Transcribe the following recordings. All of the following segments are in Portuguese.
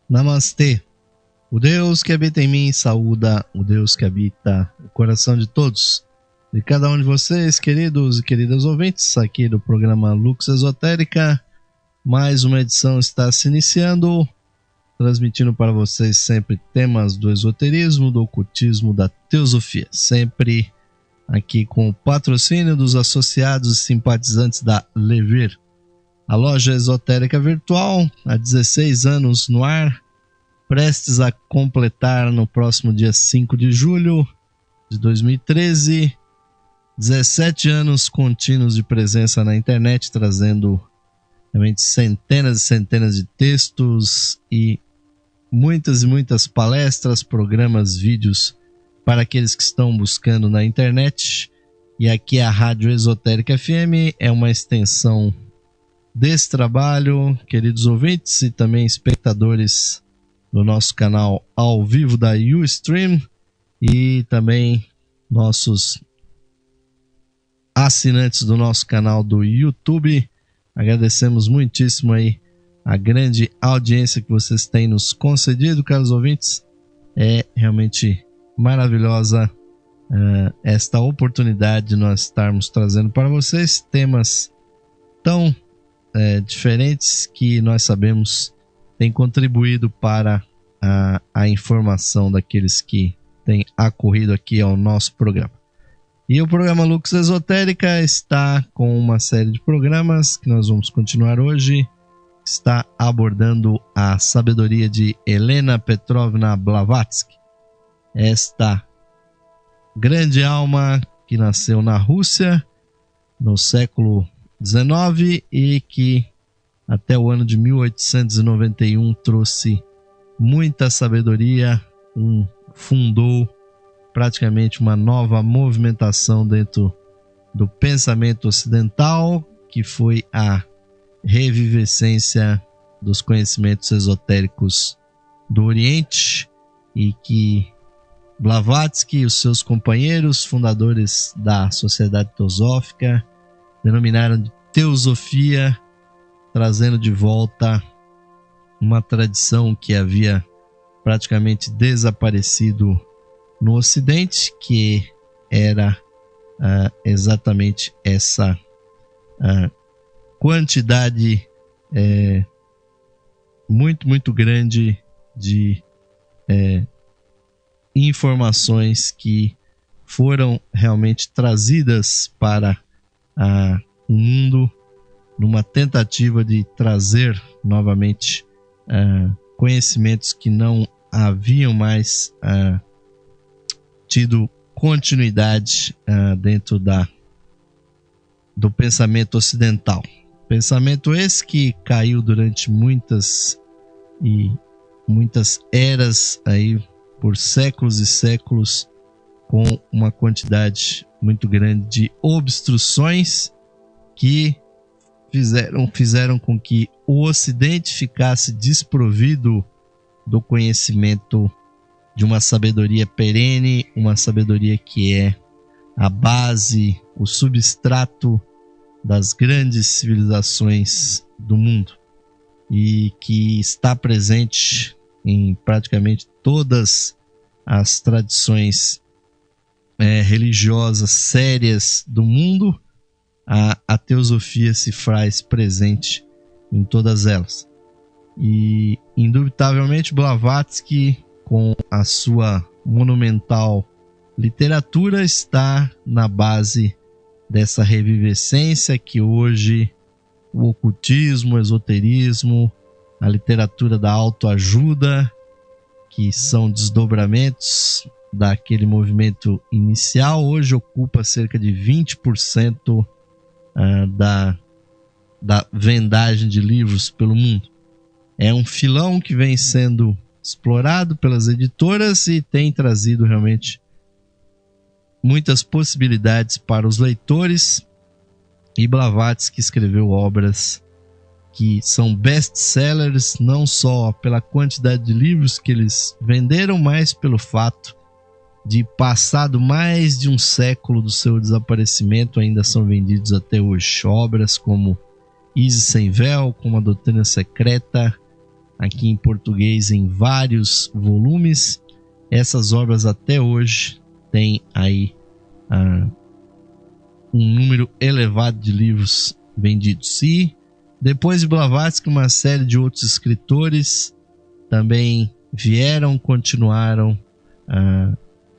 Namastê. O Deus que habita em mim saúda o Deus que habita o coração de todos. De cada um de vocês, queridos e queridas ouvintes, aqui do programa Lux Esotérica, mais uma edição está se iniciando, transmitindo para vocês sempre temas do esoterismo, do ocultismo, da teosofia, sempre aqui com o patrocínio dos associados e simpatizantes da Levir, a loja esotérica virtual, há 16 anos no ar, prestes a completar no próximo dia 5 de julho de 2013, 17 anos contínuos de presença na internet, trazendo realmente centenas e centenas de textos e muitas palestras, programas, vídeos para aqueles que estão buscando na internet. E aqui a Rádio Esotérica FM é uma extensão desse trabalho, queridos ouvintes e também espectadores do nosso canal ao vivo da Ustream e também nossos assinantes do nosso canal do YouTube. Agradecemos muitíssimo aí a grande audiência que vocês têm nos concedido, caros ouvintes. É realmente maravilhosa esta oportunidade de nós estarmos trazendo para vocês temas tão diferentes que nós sabemos têm contribuído para a informação daqueles que têm acorrido aqui ao nosso programa. E o programa Lux Esotérica está com uma série de programas que nós vamos continuar hoje. Está abordando a sabedoria de Helena Petrovna Blavatsky, esta grande alma que nasceu na Rússia no século XIX e que até o ano de 1891 trouxe muita sabedoria, fundou praticamente uma nova movimentação dentro do pensamento ocidental, que foi a revivescência dos conhecimentos esotéricos do Oriente, e que Blavatsky e os seus companheiros, fundadores da Sociedade Teosófica, denominaram de Teosofia, trazendo de volta uma tradição que havia praticamente desaparecido no Ocidente, que era exatamente essa quantidade muito grande de informações que foram realmente trazidas para o mundo numa tentativa de trazer novamente conhecimentos que não haviam mais tido continuidade dentro do pensamento ocidental. Pensamento esse que caiu durante muitas eras aí por séculos e séculos, com uma quantidade muito grande de obstruções que fizeram com que o Ocidente ficasse desprovido do conhecimento de uma sabedoria perene, uma sabedoria que é a base, o substrato das grandes civilizações do mundo e que está presente em praticamente todas as tradições religiosas sérias do mundo. A teosofia se faz presente em todas elas. E, indubitavelmente, Blavatsky, com a sua monumental literatura, está na base dessa revivescência que hoje o ocultismo, o esoterismo, a literatura da autoajuda, que são desdobramentos daquele movimento inicial, hoje ocupa cerca de 20% da vendagem de livros pelo mundo. É um filão que vem sendo explorado pelas editoras e tem trazido realmente muitas possibilidades para os leitores. E Blavatsky escreveu obras que são best-sellers, não só pela quantidade de livros que eles venderam, mas pelo fato de, passado mais de um século do seu desaparecimento, ainda são vendidos até hoje. Obras como Isis Sem Véu, como A Doutrina Secreta, aqui em português em vários volumes. Essas obras até hoje têm aí um número elevado de livros vendidos. E depois de Blavatsky, uma série de outros escritores também continuaram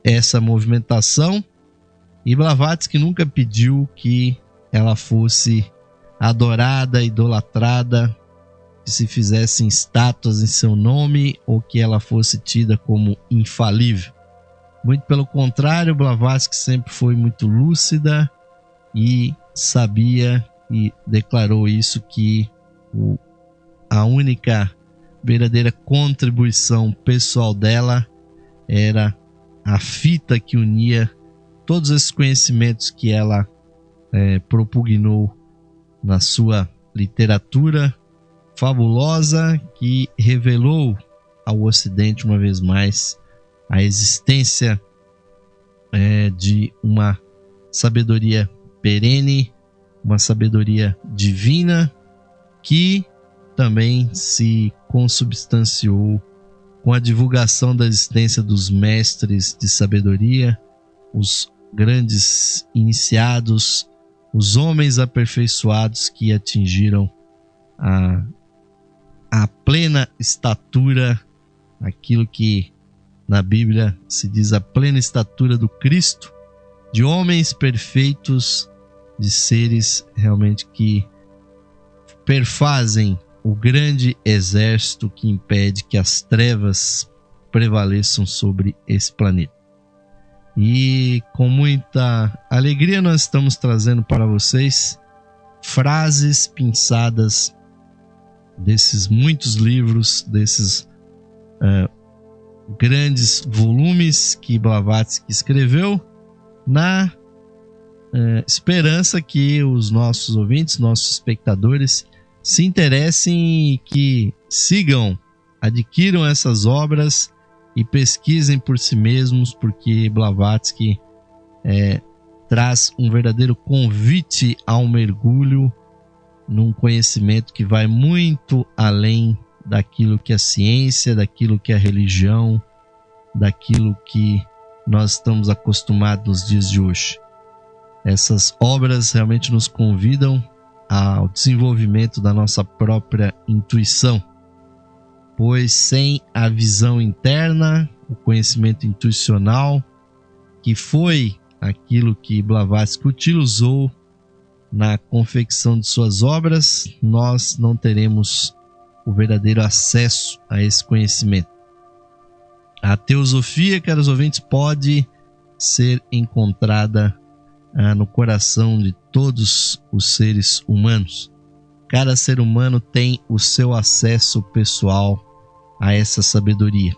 essa movimentação, e Blavatsky nunca pediu que ela fosse adorada, idolatrada, que se fizessem estátuas em seu nome ou que ela fosse tida como infalível. Muito pelo contrário, Blavatsky sempre foi muito lúcida e sabia, e declarou isso, que a única verdadeira contribuição pessoal dela era a fita que unia todos esses conhecimentos que ela propugnou na sua literatura fabulosa, que revelou ao Ocidente uma vez mais a existência de uma sabedoria perene, uma sabedoria divina, que também se consubstanciou com a divulgação da existência dos mestres de sabedoria, os grandes iniciados, os homens aperfeiçoados que atingiram a plena estatura, aquilo que na Bíblia se diz a plena estatura do Cristo, de homens perfeitos, de seres realmente que perfazem o grande exército que impede que as trevas prevaleçam sobre esse planeta. E com muita alegria nós estamos trazendo para vocês frases pinçadas desses muitos livros, desses grandes volumes que Blavatsky escreveu, na esperança que os nossos ouvintes, nossos espectadores, se interessem e que sigam, adquiram essas obras e pesquisem por si mesmos, porque Blavatsky traz um verdadeiro convite ao mergulho num conhecimento que vai muito além daquilo que a ciência, daquilo que a religião, daquilo que nós estamos acostumados nos dias de hoje. Essas obras realmente nos convidam ao desenvolvimento da nossa própria intuição, pois sem a visão interna, o conhecimento intuicional, que foi aquilo que Blavatsky utilizou na confecção de suas obras, nós não teremos o verdadeiro acesso a esse conhecimento. A teosofia, caros ouvintes, pode ser encontrada no coração de todos os seres humanos. Cada ser humano tem o seu acesso pessoal a essa sabedoria,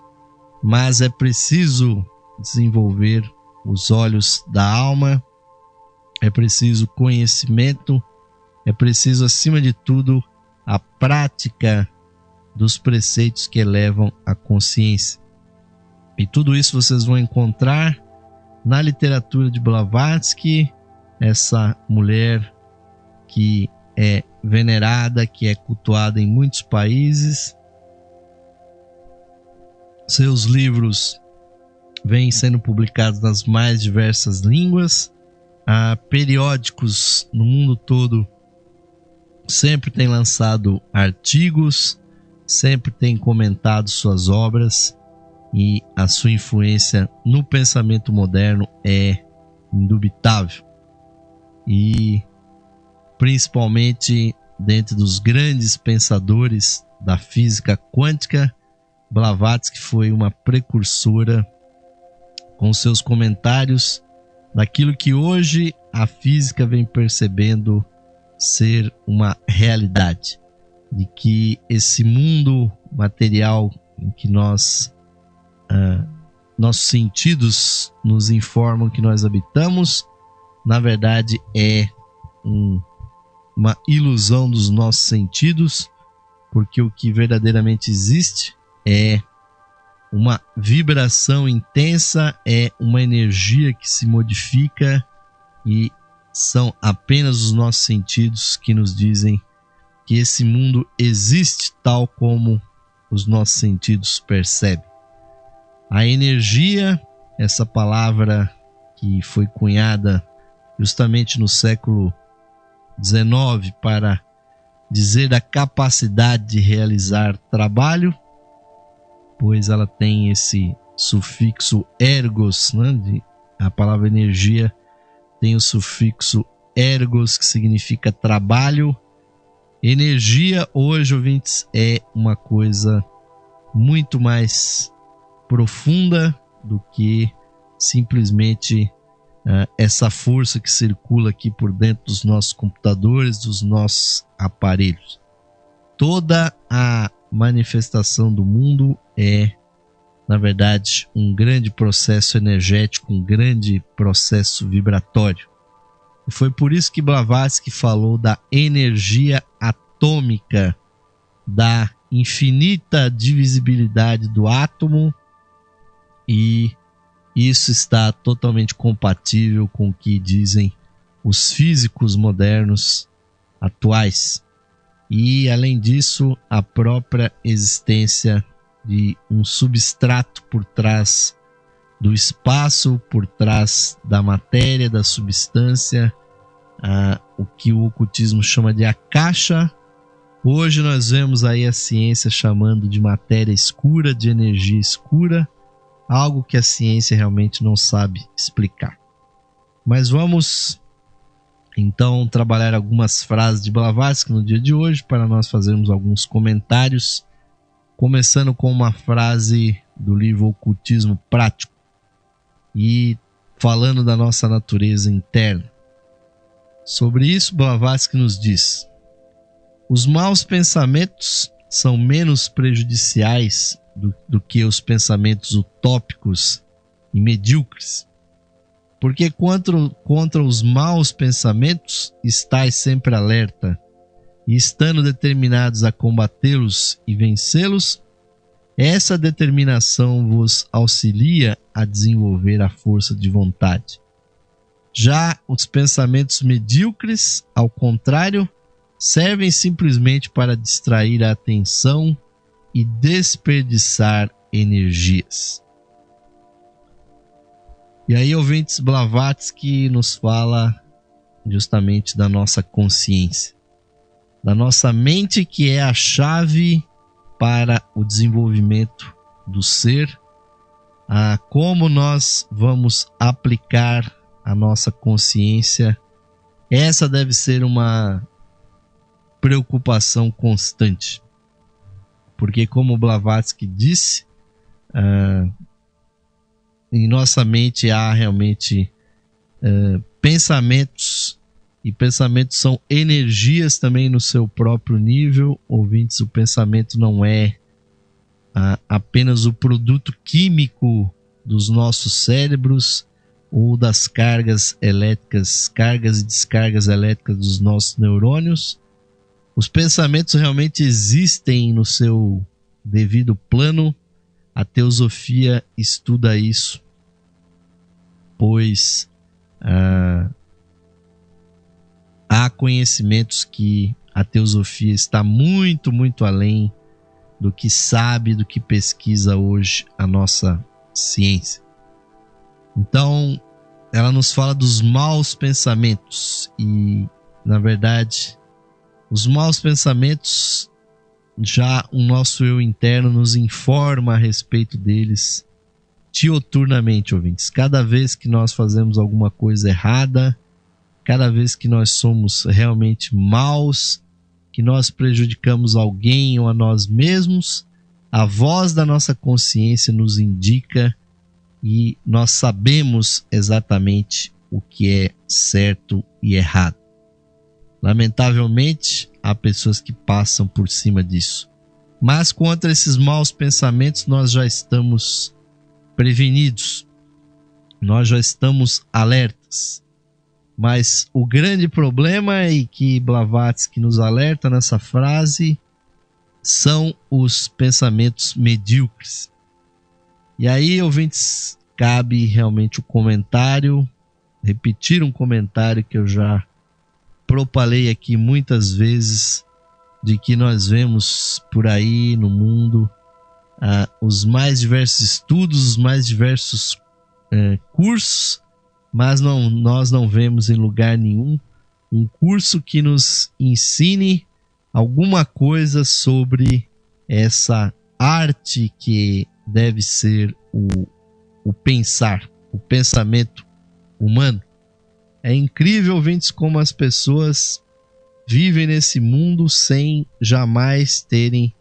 mas é preciso desenvolver os olhos da alma, é preciso conhecimento, é preciso, acima de tudo, a prática dos preceitos que elevam a consciência. E tudo isso vocês vão encontrar na literatura de Blavatsky, essa mulher que é venerada, que é cultuada em muitos países. Seus livros vêm sendo publicados nas mais diversas línguas. Periódicos no mundo todo sempre têm lançado artigos, sempre têm comentado suas obras, e a sua influência no pensamento moderno é indubitável. E principalmente dentro dos grandes pensadores da física quântica, Blavatsky foi uma precursora com seus comentários daquilo que hoje a física vem percebendo ser uma realidade, de que esse mundo material em que nossos sentidos nos informam que nós habitamos, na verdade é uma ilusão dos nossos sentidos, porque o que verdadeiramente existe é uma vibração intensa, é uma energia que se modifica, e são apenas os nossos sentidos que nos dizem que esse mundo existe tal como os nossos sentidos percebem. A energia, essa palavra que foi cunhada justamente no século XIX para dizer da capacidade de realizar trabalho, pois ela tem esse sufixo ergos, né? A palavra energia tem o sufixo ergos, que significa trabalho. Energia hoje, ouvintes, é uma coisa muito mais profunda do que simplesmente essa força que circula aqui por dentro dos nossos computadores, dos nossos aparelhos. Toda a manifestação do mundo é, na verdade, um grande processo energético, um grande processo vibratório. E foi por isso que Blavatsky falou da energia atômica, da infinita divisibilidade do átomo, e isso está totalmente compatível com o que dizem os físicos modernos atuais. E, além disso, a própria existência de um substrato por trás do espaço, por trás da matéria, da substância, o que o ocultismo chama de akasha. Hoje nós vemos aí a ciência chamando de matéria escura, de energia escura, algo que a ciência realmente não sabe explicar. Mas vamos então trabalhar algumas frases de Blavatsky no dia de hoje para nós fazermos alguns comentários, começando com uma frase do livro Ocultismo Prático e falando da nossa natureza interna. Sobre isso, Blavatsky nos diz: os maus pensamentos são menos prejudiciais do que os pensamentos utópicos e medíocres, porque contra os maus pensamentos estais sempre alerta, e estando determinados a combatê-los e vencê-los, essa determinação vos auxilia a desenvolver a força de vontade. Já os pensamentos medíocres, ao contrário, servem simplesmente para distrair a atenção e desperdiçar energias. E aí, ouvintes, Blavatsky nos fala justamente da nossa consciência, da nossa mente, que é a chave para o desenvolvimento do ser, a como nós vamos aplicar a nossa consciência. Essa deve ser uma preocupação constante, porque, como Blavatsky disse, em nossa mente há realmente pensamentos, e pensamentos são energias também no seu próprio nível. Ouvintes, o pensamento não é apenas o produto químico dos nossos cérebros ou das cargas elétricas, cargas e descargas elétricas dos nossos neurônios. Os pensamentos realmente existem no seu devido plano. A teosofia estuda isso, pois há conhecimentos que a teosofia está muito, muito além do que sabe, do que pesquisa hoje a nossa ciência. Então, ela nos fala dos maus pensamentos e, na verdade, os maus pensamentos, já o nosso eu interno nos informa a respeito deles dioturnamente, ouvintes. Cada vez que nós fazemos alguma coisa errada, cada vez que nós somos realmente maus, que nós prejudicamos alguém ou a nós mesmos, a voz da nossa consciência nos indica e nós sabemos exatamente o que é certo e errado. Lamentavelmente, há pessoas que passam por cima disso. Mas contra esses maus pensamentos nós já estamos prevenidos, nós já estamos alertas. Mas o grande problema, e que Blavatsky nos alerta nessa frase, são os pensamentos medíocres. E aí, ouvintes, cabe realmente o comentário, repetir um comentário que eu já propalei aqui muitas vezes, de que nós vemos por aí no mundo os mais diversos estudos, os mais diversos cursos, mas nós não vemos em lugar nenhum um curso que nos ensine alguma coisa sobre essa arte que deve ser o pensar, o pensamento humano. É incrível, ouvintes, como as pessoas vivem nesse mundo sem jamais terem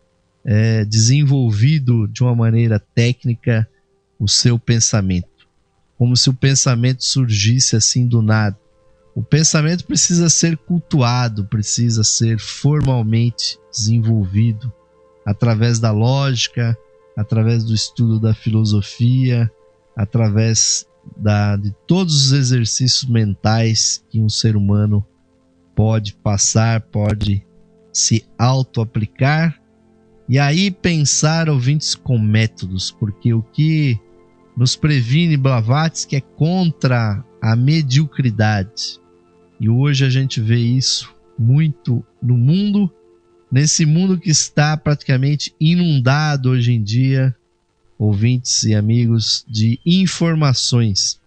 desenvolvido de uma maneira técnica o seu pensamento. Como se o pensamento surgisse assim do nada. O pensamento precisa ser cultuado, precisa ser formalmente desenvolvido através da lógica, através do estudo da filosofia, através de todos os exercícios mentais que um ser humano pode passar, pode se auto-aplicar. E aí pensar, ouvintes, com métodos, porque o que nos previne Blavatsky é contra a mediocridade. E hoje a gente vê isso muito no mundo, nesse mundo que está praticamente inundado hoje em dia, ouvintes e amigos, de informações.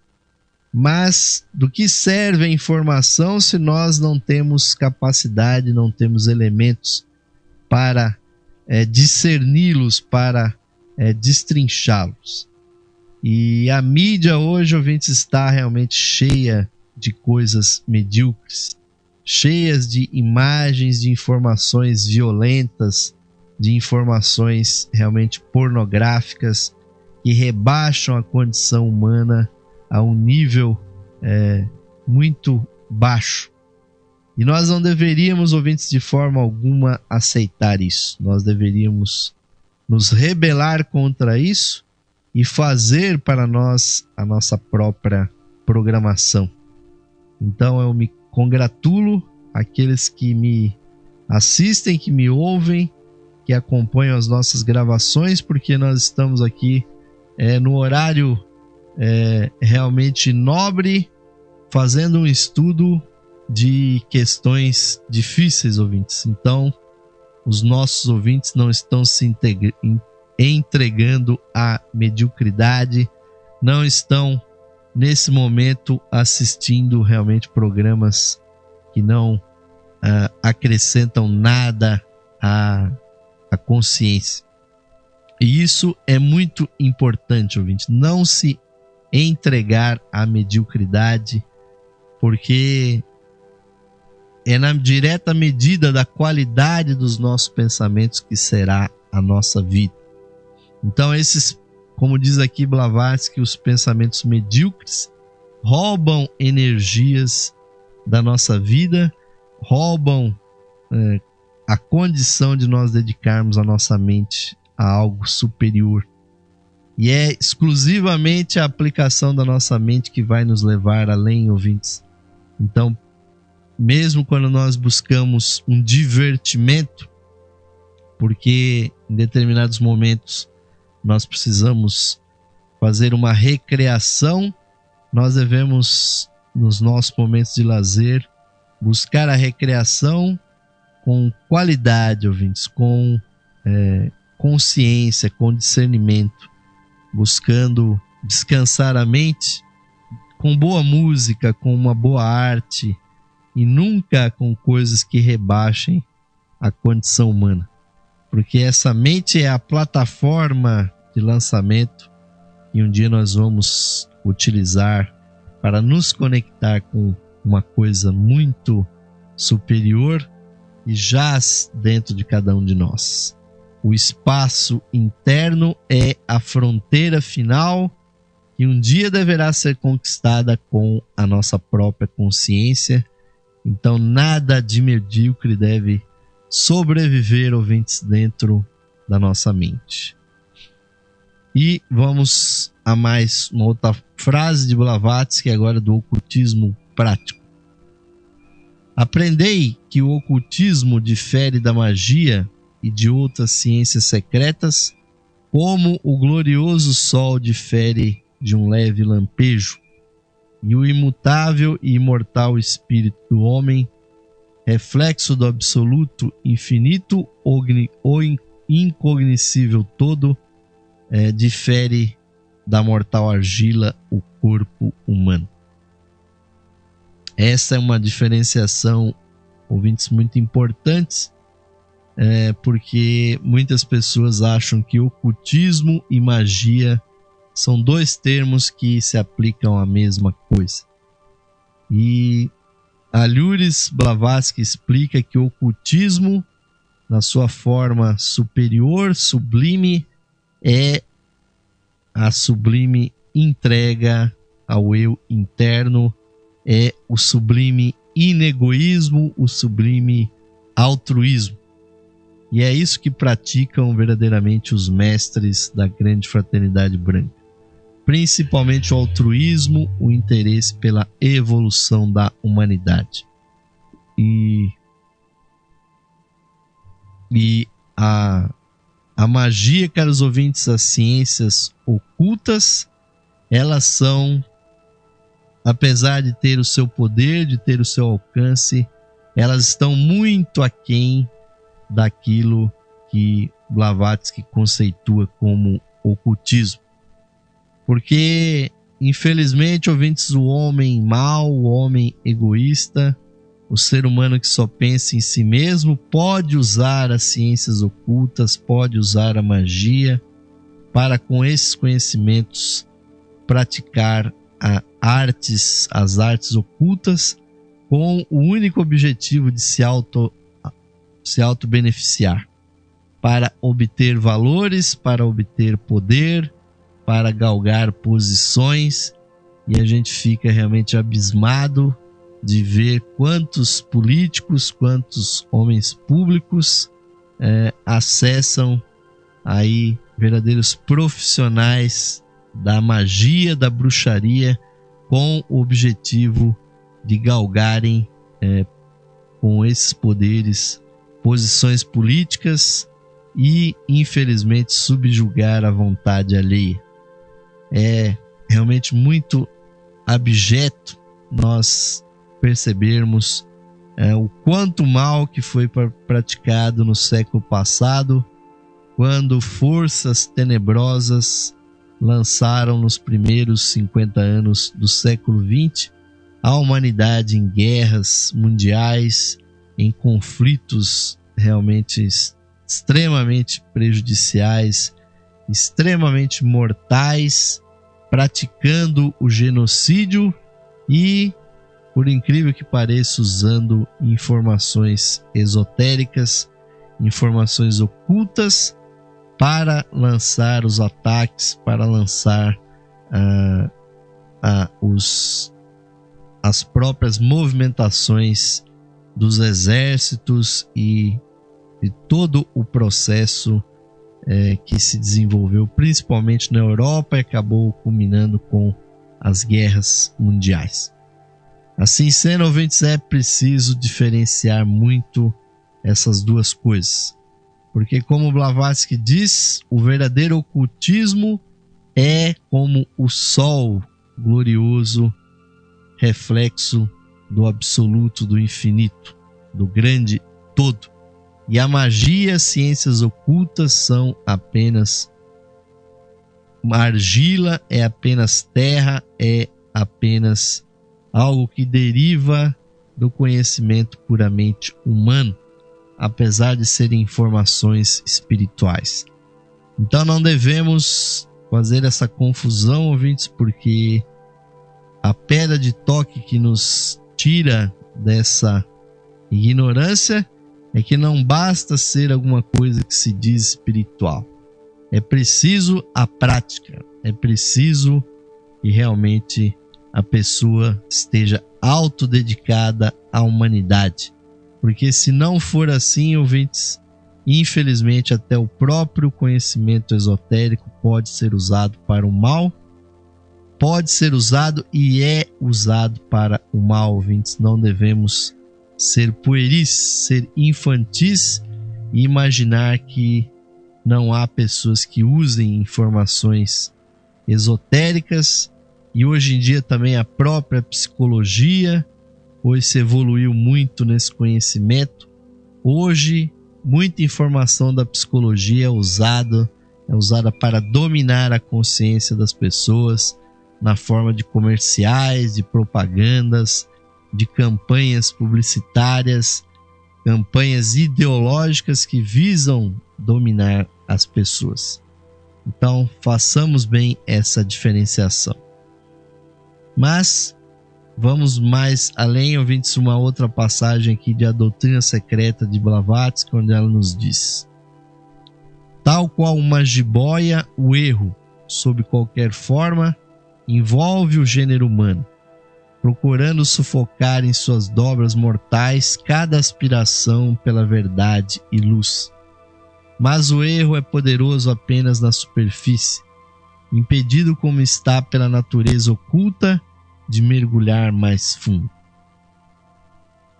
Mas do que serve a informação se nós não temos capacidade, não temos elementos para discerni-los, para destrinchá-los? E a mídia hoje, ouvintes, está realmente cheia de coisas medíocres, cheias de imagens, de informações violentas, de informações realmente pornográficas que rebaixam a condição humana a um nível muito baixo. E nós não deveríamos, ouvintes, de forma alguma aceitar isso. Nós deveríamos nos rebelar contra isso e fazer para nós a nossa própria programação. Então eu me congratulo àqueles que me assistem, que me ouvem, que acompanham as nossas gravações, porque nós estamos aqui no horário realmente nobre, fazendo um estudo de questões difíceis, ouvintes. Então, os nossos ouvintes não estão se entregando à mediocridade, não estão nesse momento assistindo realmente programas que não acrescentam nada à consciência. E isso é muito importante, ouvinte, não se entregar à mediocridade, porque é na direta medida da qualidade dos nossos pensamentos que será a nossa vida. Então esses, como diz aqui Blavatsky, os pensamentos medíocres roubam energias da nossa vida, roubam a condição de nós dedicarmos a nossa mente a algo superior. E é exclusivamente a aplicação da nossa mente que vai nos levar além, ouvintes. Então, mesmo quando nós buscamos um divertimento, porque em determinados momentos nós precisamos fazer uma recreação, nós devemos, nos nossos momentos de lazer, buscar a recreação com qualidade, ouvintes, com consciência, com discernimento, buscando descansar a mente com boa música, com uma boa arte e nunca com coisas que rebaixem a condição humana. Porque essa mente é a plataforma de lançamento que um dia nós vamos utilizar para nos conectar com uma coisa muito superior e jaz dentro de cada um de nós. O espaço interno é a fronteira final que um dia deverá ser conquistada com a nossa própria consciência. Então nada de medíocre deve sobreviver, ouvintes, dentro da nossa mente. E vamos a mais uma outra frase de Blavatsky, agora do ocultismo prático. Aprendei que o ocultismo difere da magia e de outras ciências secretas, como o glorioso sol difere de um leve lampejo, e o imutável e imortal espírito do homem, reflexo do absoluto, infinito ou incognoscível todo, difere da mortal argila o corpo humano. Essa é uma diferenciação, ouvintes, muito importante, porque muitas pessoas acham que ocultismo e magia são dois termos que se aplicam à mesma coisa. E Aljuris Blavatsky explica que o ocultismo, na sua forma superior, sublime, é a sublime entrega ao eu interno, é o sublime inegoísmo, o sublime altruísmo. E é isso que praticam verdadeiramente os mestres da grande fraternidade branca. Principalmente o altruísmo, o interesse pela evolução da humanidade. E a magia, caros ouvintes, as ciências ocultas, elas são, apesar de ter o seu poder, de ter o seu alcance, elas estão muito aquém daquilo que Blavatsky conceitua como ocultismo. Porque, infelizmente, ouvintes, o homem mau, o homem egoísta, o ser humano que só pensa em si mesmo, pode usar as ciências ocultas, pode usar a magia para, com esses conhecimentos, praticar as artes ocultas com o único objetivo de se auto-beneficiar, para obter valores, para obter poder, para galgar posições, e a gente fica realmente abismado de ver quantos políticos, quantos homens públicos acessam aí verdadeiros profissionais da magia, da bruxaria, com o objetivo de galgarem com esses poderes posições políticas e, infelizmente, subjugar a vontade alheia. É realmente muito abjeto nós percebermos o quanto mal que foi praticado no século passado, quando forças tenebrosas lançaram nos primeiros 50 anos do século XX a humanidade em guerras mundiais, em conflitos realmente extremamente prejudiciais, extremamente mortais, praticando o genocídio e, por incrível que pareça, usando informações esotéricas, informações ocultas para lançar os ataques, para lançar as próprias movimentações dos exércitos e de todo o processo que se desenvolveu principalmente na Europa e acabou culminando com as guerras mundiais. Assim sendo, ouvintes, é preciso diferenciar muito essas duas coisas, porque, como Blavatsky diz, o verdadeiro ocultismo é como o sol glorioso, reflexo do absoluto, do infinito, do grande todo. E a magia, ciências ocultas são apenas uma argila, é apenas terra, é apenas algo que deriva do conhecimento puramente humano, apesar de serem informações espirituais. Então não devemos fazer essa confusão, ouvintes, porque a pedra de toque que nos tira dessa ignorância é que não basta ser alguma coisa que se diz espiritual. É preciso a prática, é preciso que realmente a pessoa esteja autodedicada à humanidade. Porque se não for assim, ouvintes, infelizmente até o próprio conhecimento esotérico pode ser usado para o mal, pode ser usado e é usado para o mal, ouvintes. Não devemos ser pueris, ser infantis e imaginar que não há pessoas que usem informações esotéricas. E hoje em dia também a própria psicologia, hoje se evoluiu muito nesse conhecimento. Hoje muita informação da psicologia é usada é usada para dominar a consciência das pessoas na forma de comerciais, de propagandas, de campanhas publicitárias, campanhas ideológicas que visam dominar as pessoas. Então, façamos bem essa diferenciação. Mas vamos mais além, ouvintes, uma outra passagem aqui de A Doutrina Secreta de Blavatsky, onde ela nos diz: tal qual uma jiboia, o erro, sob qualquer forma, envolve o gênero humano, procurando sufocar em suas dobras mortais cada aspiração pela verdade e luz. Mas o erro é poderoso apenas na superfície, impedido como está pela natureza oculta de mergulhar mais fundo.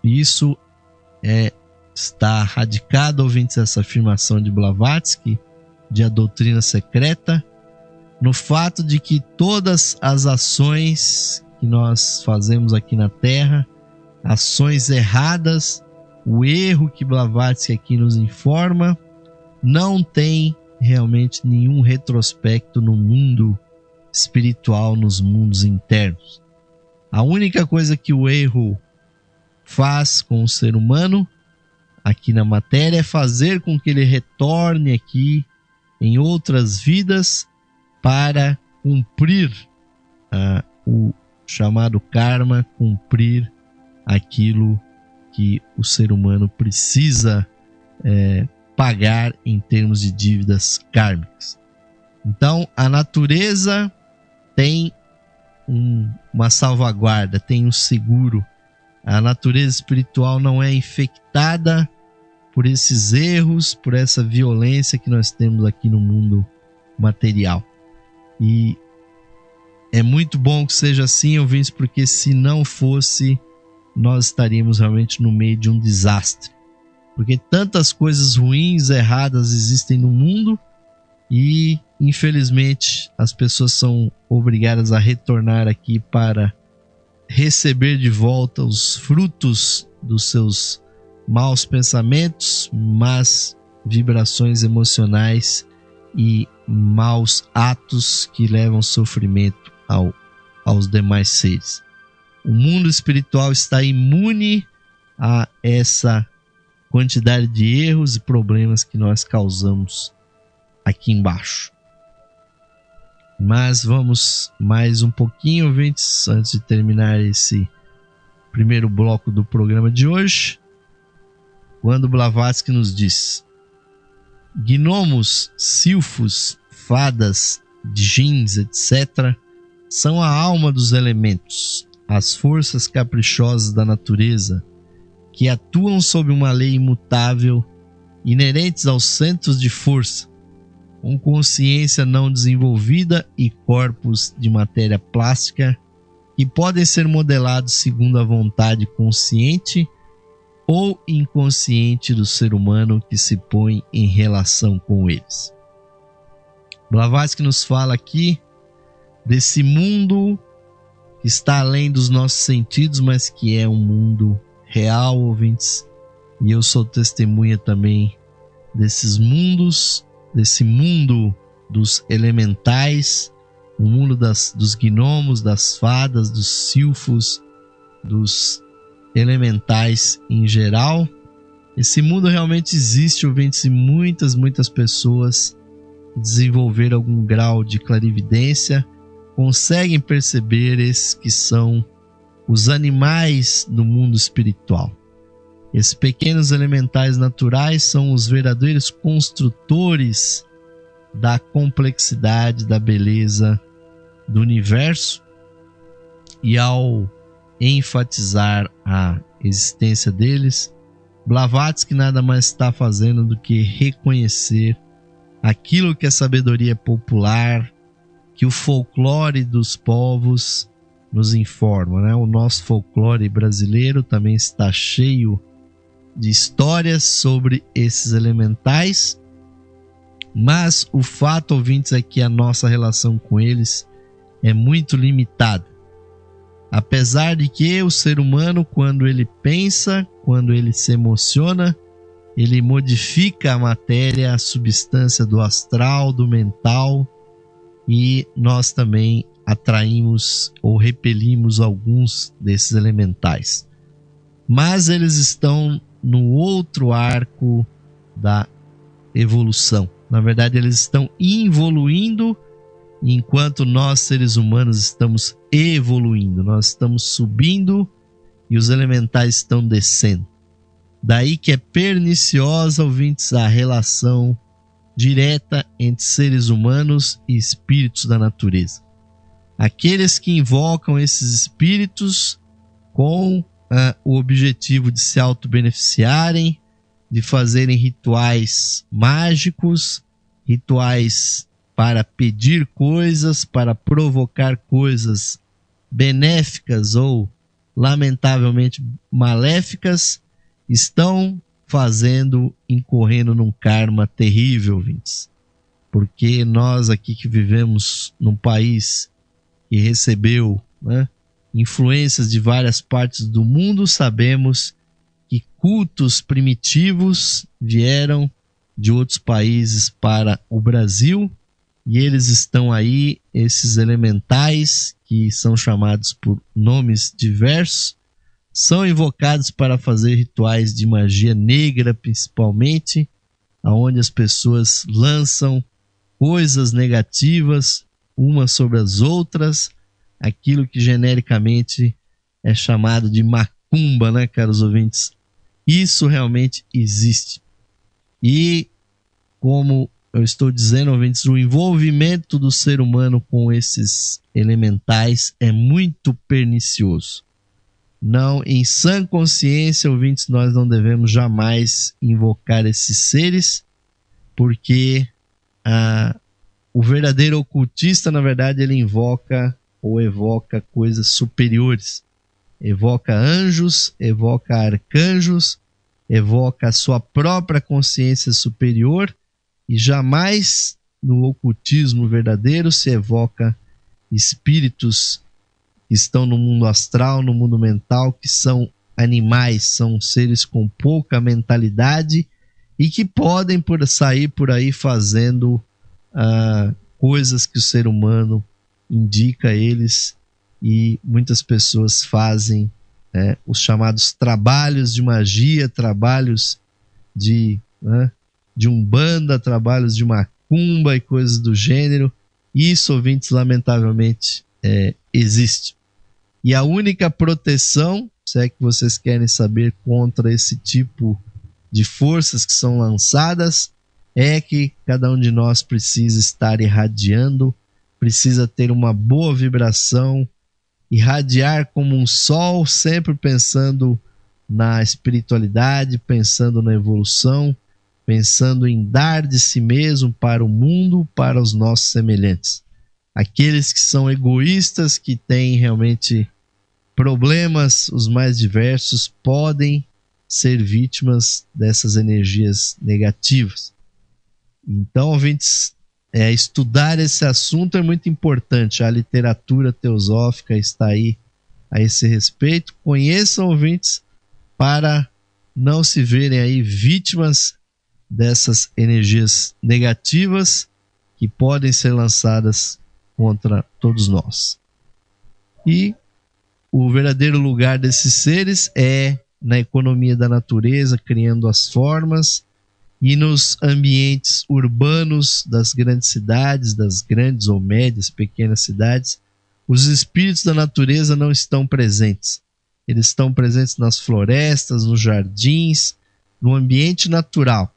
Isso está radicado, ouvintes, essa afirmação de Blavatsky, de A Doutrina Secreta, no fato de que todas as ações que nós fazemos aqui na Terra, ações erradas, o erro que Blavatsky aqui nos informa, não tem realmente nenhum retrospecto no mundo espiritual, nos mundos internos. A única coisa que o erro faz com o ser humano aqui na matéria é fazer com que ele retorne aqui em outras vidas para cumprir o chamado karma, cumprir aquilo que o ser humano precisa pagar em termos de dívidas kármicas. Então, a natureza tem uma salvaguarda, tem um seguro. A natureza espiritual não é infectada por esses erros, por essa violência que nós temos aqui no mundo material. E é muito bom que seja assim, ouvintes, porque se não fosse, nós estaríamos realmente no meio de um desastre. Porque tantas coisas ruins, erradas existem no mundo e, infelizmente, as pessoas são obrigadas a retornar aqui para receber de volta os frutos dos seus maus pensamentos, más vibrações emocionais e maus atos que levam sofrimento aos demais seres. O mundo espiritual está imune a essa quantidade de erros e problemas que nós causamos aqui embaixo. Mas vamos mais um pouquinho, ouvintes, antes de terminar esse primeiro bloco do programa de hoje, quando Blavatsky nos diz: gnomos, silfos, fadas, djinns, etc., são a alma dos elementos, as forças caprichosas da natureza, que atuam sob uma lei imutável, inerentes aos centros de força, com consciência não desenvolvida e corpos de matéria plástica, que podem ser modelados segundo a vontade consciente ou inconsciente do ser humano que se põe em relação com eles. Blavatsky nos fala aqui desse mundo que está além dos nossos sentidos, mas que é um mundo real, ouvintes, e eu sou testemunha também desses mundos, desse mundo dos elementais, o mundo dos gnomos, das fadas, dos silfos, dos elementais em geral. Esse mundo realmente existe, ouvintes, e muitas pessoas desenvolveram algum grau de clarividência, conseguem perceber esses que são os animais do mundo espiritual. Esses pequenos elementais naturais são os verdadeiros construtores da complexidade, da beleza do universo, e ao enfatizar a existência deles, Blavatsky nada mais está fazendo do que reconhecer aquilo que a sabedoria popular, que o folclore dos povos nos informa, né? O nosso folclore brasileiro também está cheio de histórias sobre esses elementais, mas o fato, ouvintes, é que a nossa relação com eles é muito limitada. Apesar de que o ser humano, quando ele pensa, quando ele se emociona, ele modifica a matéria, a substância do astral, do mental, e nós também atraímos ou repelimos alguns desses elementais. Mas eles estão no outro arco da evolução. Na verdade, eles estão evoluindo, enquanto nós, seres humanos, estamos evoluindo. Nós estamos subindo e os elementais estão descendo. Daí que é perniciosa, ouvintes, a relação direta entre seres humanos e espíritos da natureza. Aqueles que invocam esses espíritos com o objetivo de se auto-beneficiarem, de fazerem rituais mágicos, rituais para pedir coisas, para provocar coisas benéficas ou lamentavelmente maléficas, estão incorrendo num karma terrível, ouvintes. Porque nós aqui que vivemos num país que recebeu, influências de várias partes do mundo, sabemos que cultos primitivos vieram de outros países para o Brasil, e eles estão aí, esses elementais, que são chamados por nomes diversos, são invocados para fazer rituais de magia negra, principalmente, onde as pessoas lançam coisas negativas umas sobre as outras, aquilo que genericamente é chamado de macumba, né, caros ouvintes? Isso realmente existe. E, como eu estou dizendo, ouvintes, o envolvimento do ser humano com esses elementais é muito pernicioso. Não, em sã consciência, ouvintes, nós não devemos jamais invocar esses seres, porque o verdadeiro ocultista, na verdade, ele invoca ou evoca coisas superiores. Evoca anjos, evoca arcanjos, evoca a sua própria consciência superior, e jamais no ocultismo verdadeiro se evoca espíritos que estão no mundo astral, no mundo mental, que são animais, são seres com pouca mentalidade e que podem sair por aí fazendo coisas que o ser humano indica a eles, e muitas pessoas fazem os chamados trabalhos de magia, trabalhos de umbanda, trabalhos de macumba e coisas do gênero. Isso, ouvintes, lamentavelmente existe. E a única proteção, se é que vocês querem saber, contra esse tipo de forças que são lançadas, é que cada um de nós precisa estar irradiando, precisa ter uma boa vibração, irradiar como um sol, sempre pensando na espiritualidade, pensando na evolução, pensando em dar de si mesmo para o mundo, para os nossos semelhantes. Aqueles que são egoístas, que têm realmente problemas os mais diversos, podem ser vítimas dessas energias negativas. Então, ouvintes, estudar esse assunto é muito importante. A literatura teosófica está aí a esse respeito. Conheçam, ouvintes, para não se verem aí vítimas dessas energias negativas que podem ser lançadas contra todos nós. E o verdadeiro lugar desses seres é na economia da natureza, criando as formas, e nos ambientes urbanos das grandes cidades, das grandes ou médias, pequenas cidades, os espíritos da natureza não estão presentes. Eles estão presentes nas florestas, nos jardins, no ambiente natural.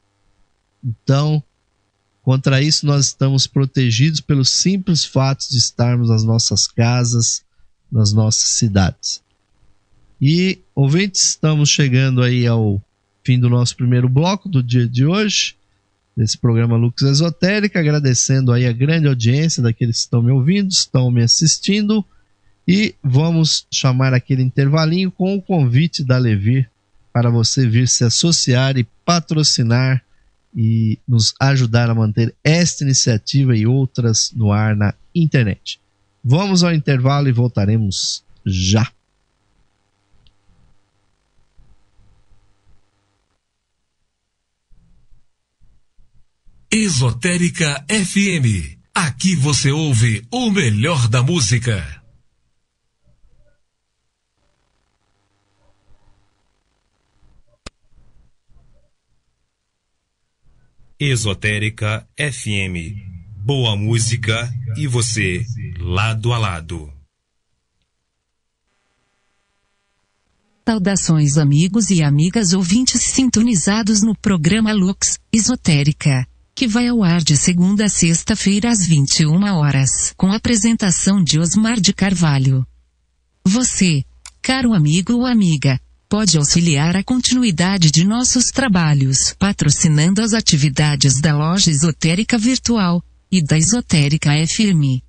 Então, contra isso, nós estamos protegidos pelo simples fato de estarmos nas nossas casas, nas nossas cidades. E, ouvintes, estamos chegando aí ao fim do nosso primeiro bloco do dia de hoje, desse programa Lux Esotérica, agradecendo aí a grande audiência daqueles que estão me ouvindo, estão me assistindo, e vamos chamar aquele intervalinho com o convite da Levir para você vir se associar e patrocinar e nos ajudar a manter esta iniciativa e outras no ar na internet. Vamos ao intervalo e voltaremos já. Esotérica FM. Aqui você ouve o melhor da música. Esotérica FM. Boa música e você lado a lado. Saudações amigos e amigas ouvintes sintonizados no programa Lux Esotérica, que vai ao ar de segunda a sexta-feira às 21 horas, com a apresentação de Osmar de Carvalho. Você, caro amigo ou amiga, pode auxiliar a continuidade de nossos trabalhos, patrocinando as atividades da Loja Esotérica Virtual e da Esotérica FM.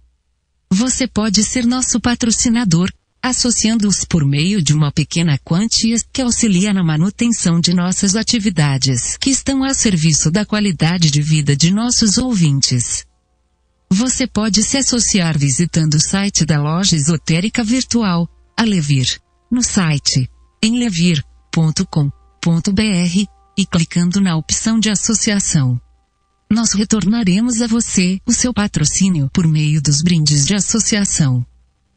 Você pode ser nosso patrocinador, associando-os por meio de uma pequena quantia que auxilia na manutenção de nossas atividades, que estão a serviço da qualidade de vida de nossos ouvintes. Você pode se associar visitando o site da Loja Esotérica Virtual, a Levir, no site em levir.com.br, e clicando na opção de associação. Nós retornaremos a você o seu patrocínio por meio dos brindes de associação.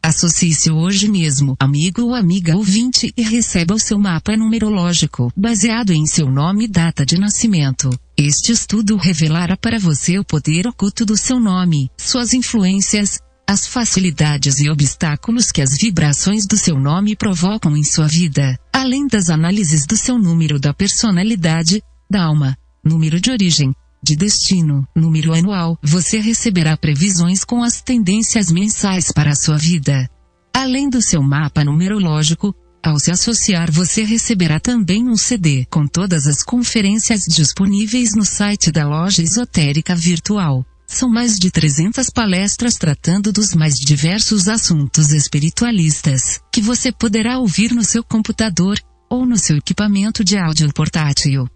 Associe-se hoje mesmo, amigo ou amiga ouvinte, e receba o seu mapa numerológico, baseado em seu nome e data de nascimento. Este estudo revelará para você o poder oculto do seu nome, suas influências, as facilidades e obstáculos que as vibrações do seu nome provocam em sua vida, além das análises do seu número da personalidade, da alma, número de origem, de destino, número anual. Você receberá previsões com as tendências mensais para a sua vida. Além do seu mapa numerológico, ao se associar você receberá também um CD com todas as conferências disponíveis no site da Loja Esotérica Virtual. São mais de 300 palestras tratando dos mais diversos assuntos espiritualistas, que você poderá ouvir no seu computador, ou no seu equipamento de áudio portátil.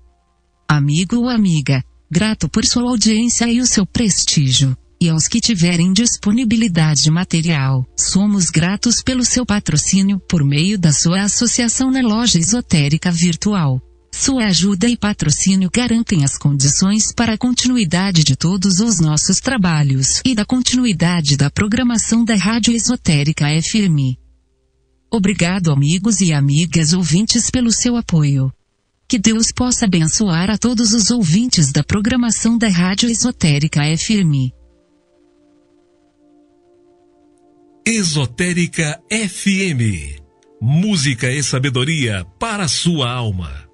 Amigo ou amiga, grato por sua audiência e o seu prestígio. E aos que tiverem disponibilidade material, somos gratos pelo seu patrocínio por meio da sua associação na Loja Esotérica Virtual. Sua ajuda e patrocínio garantem as condições para a continuidade de todos os nossos trabalhos e da continuidade da programação da Rádio Esotérica FM. Obrigado, amigos e amigas ouvintes, pelo seu apoio. Que Deus possa abençoar a todos os ouvintes da programação da Rádio Esotérica FM. Esotérica FM. Música e sabedoria para a sua alma.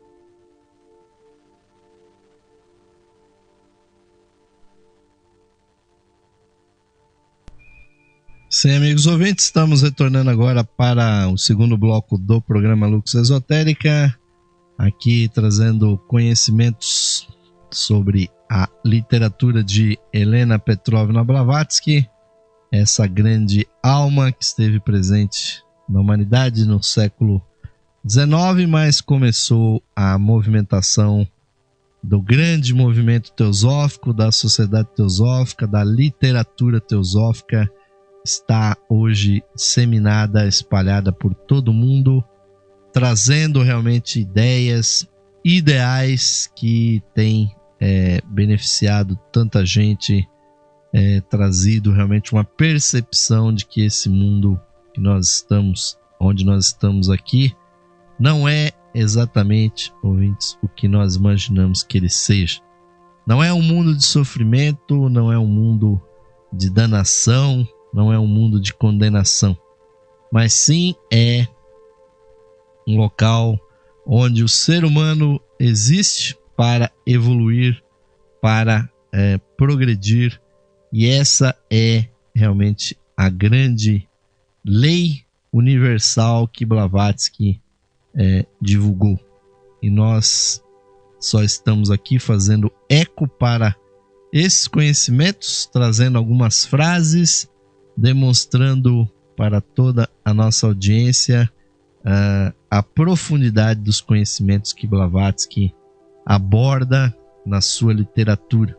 Sim, amigos ouvintes, estamos retornando agora para o segundo bloco do programa Lux Esotérica. Aqui trazendo conhecimentos sobre a literatura de Helena Petrovna Blavatsky, essa grande alma que esteve presente na humanidade no século XIX, mas começou a movimentação do grande movimento teosófico, da sociedade teosófica, da literatura teosófica, está hoje disseminada, espalhada por todo o mundo, trazendo realmente ideias, ideais que têm beneficiado tanta gente, trazido realmente uma percepção de que esse mundo que nós estamos, onde nós estamos aqui, não é exatamente, ouvintes, o que nós imaginamos que ele seja. Não é um mundo de sofrimento, não é um mundo de danação, não é um mundo de condenação, mas sim é um local onde o ser humano existe para evoluir, para progredir, e essa é realmente a grande lei universal que Blavatsky divulgou. E nós só estamos aqui fazendo eco para esses conhecimentos, trazendo algumas frases, demonstrando para toda a nossa audiência a profundidade dos conhecimentos que Blavatsky aborda na sua literatura.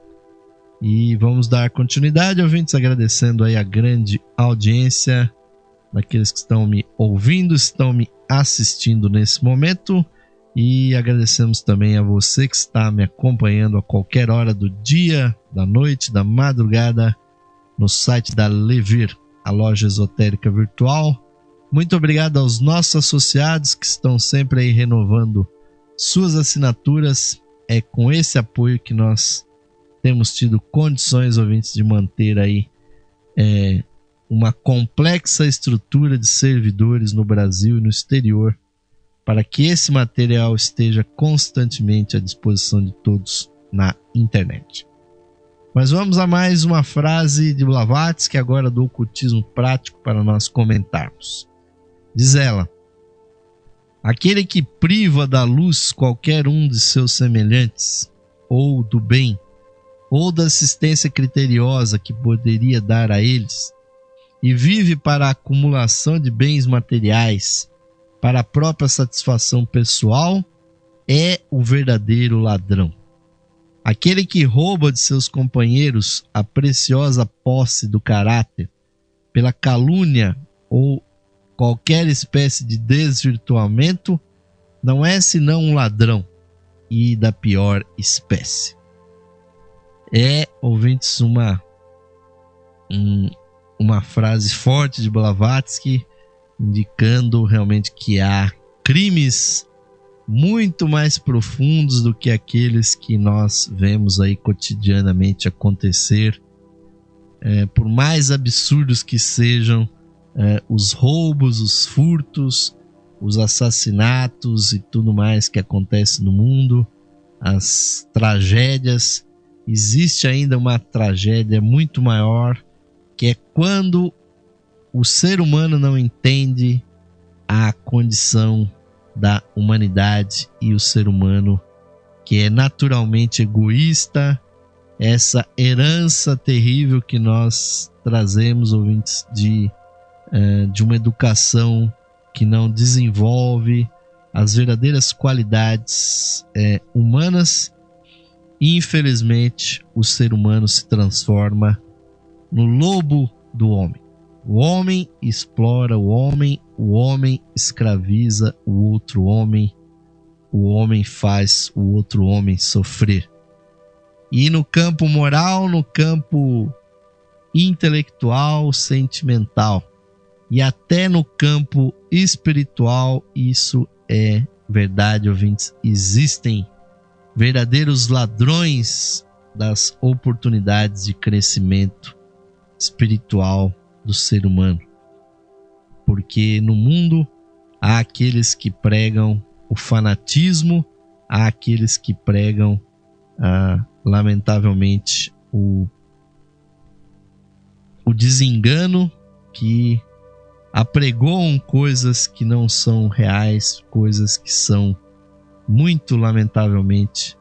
E vamos dar continuidade, ouvintes, agradecendo aí a grande audiência daqueles que estão me ouvindo, estão me assistindo nesse momento. E agradecemos também a você que está me acompanhando a qualquer hora do dia, da noite, da madrugada, no site da Levir, a loja esotérica virtual. Muito obrigado aos nossos associados que estão sempre aí renovando suas assinaturas. É com esse apoio que nós temos tido condições, ouvintes, de manter aí uma complexa estrutura de servidores no Brasil e no exterior, para que esse material esteja constantemente à disposição de todos na internet. Mas vamos a mais uma frase de Blavatsky, agora do ocultismo prático, para nós comentarmos. Diz ela: aquele que priva da luz qualquer um de seus semelhantes, ou do bem, ou da assistência criteriosa que poderia dar a eles, e vive para a acumulação de bens materiais, para a própria satisfação pessoal, é o verdadeiro ladrão. Aquele que rouba de seus companheiros a preciosa posse do caráter, pela calúnia ou qualquer espécie de desvirtuamento, não é senão um ladrão, e da pior espécie. Ouvintes, uma frase forte de Blavatsky, indicando realmente que há crimes muito mais profundos do que aqueles que nós vemos aí cotidianamente acontecer. Por mais absurdos que sejam os roubos, os furtos, os assassinatos e tudo mais que acontece no mundo, as tragédias, existe ainda uma tragédia muito maior, que é quando o ser humano não entende a condição da humanidade e o ser humano, que é naturalmente egoísta, essa herança terrível que nós trazemos, ouvintes, de uma educação que não desenvolve as verdadeiras qualidades humanas. E, infelizmente, o ser humano se transforma no lobo do homem. O homem explora o homem escraviza o homem faz o outro homem sofrer. E no campo moral, no campo intelectual, sentimental e até no campo espiritual, isso é verdade, ouvintes. Existem verdadeiros ladrões das oportunidades de crescimento espiritual do ser humano, porque no mundo há aqueles que pregam o fanatismo, há aqueles que pregam lamentavelmente o desengano, que apregoam coisas que não são reais, coisas que são muito lamentavelmente,